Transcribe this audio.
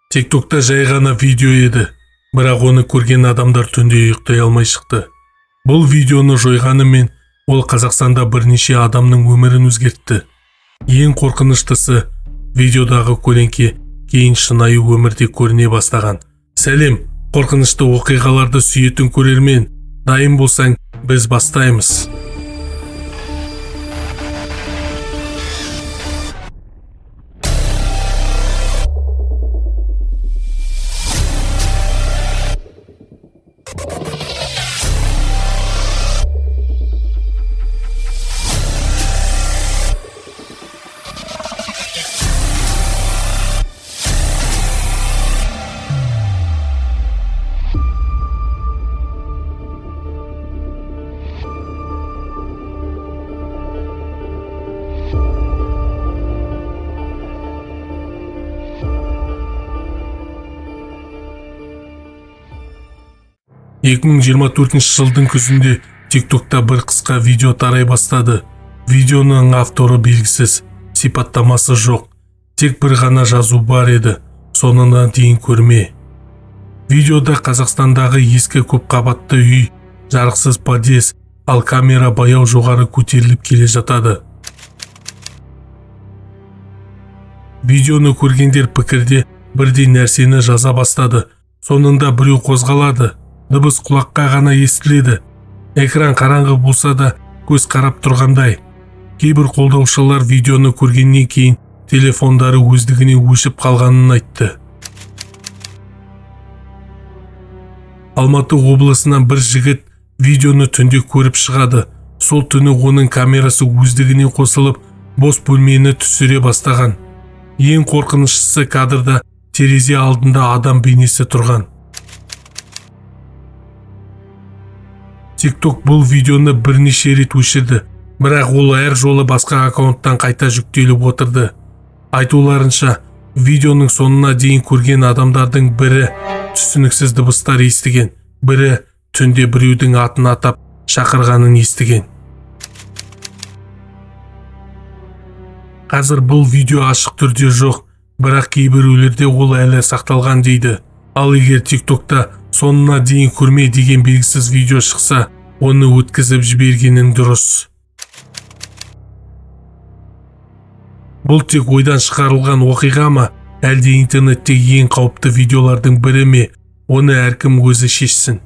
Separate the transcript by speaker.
Speaker 1: TikTok'ta жай ғана видео еді, бірақ оны көрген адамдар түнде ұйықтай алмай шықты. Бұл видеоны жойғанымен ол Қазақстанда бірнеше адамның өмірін өзгертті. Ең қорқыныштысы, видеодағы көлеңке кейін шынайы өмірде көріне бастаған. Сәлем, қорқынышты оқиғаларды сүйетін көрермен, дайын болсаң, біз бастаймыз. жылдың күзінде TikTok'та бір қысқа видео тарай бастады. Видеоның авторы белгісіз, сипаттамасы жоқ. Тек бір ғана жазу бар еді, соңына дейін көрме. Видеода Қазақстандағы ескі көпқабатты үй, жарықсыз подъезд, ал камера баяу жоғары көтеріліп келе жатады. Видеоны көргендер пікірде бірдей нәрсені жаза бастады. Соңында біреу қозғалады. Дыбыс құлаққа ғана естіледі. Экран қараңғы болса да көз қарап тұрғандай. Кейбір қолдаушылар видеоны көргеннен кейін телефондары өздігіне өшіп қалғанын айтты. Алматы облысынан бір жігіт видеоны түнде көріп шығады. Сол түні оның камерасы өздігіне қосылып, бос бөлмені түсіре бастаған. Ең қорқыныштысы кадрда терезе алдында адам бейнесі тұрған. TikTok бұл видеоны бірнеше рет өшірді, бірақ ол әр жолы басқа аккаунттан қайта жүктеліп отырды. Айтуларынша, видеоның соңына дейін көрген адамдардың бірі түсініксіз дыбыстар естіген, бірі түнде біреудің атын атап шақырғанын естіген. Қазір бұл видео ашық түрде жоқ, бірақ кейбіреулерде ол әлі сақталған дейді. Ал егер TikTok'та соңына дейін көрме деген белгісіз видео шықса, оны өткізіп жібергенің дұрыс. Бұл тек ойдан шығарылған оқиға ма, әлде интернеттегі ең қауіпті видеолардың бірі ме, оны әркім өзі шешсін.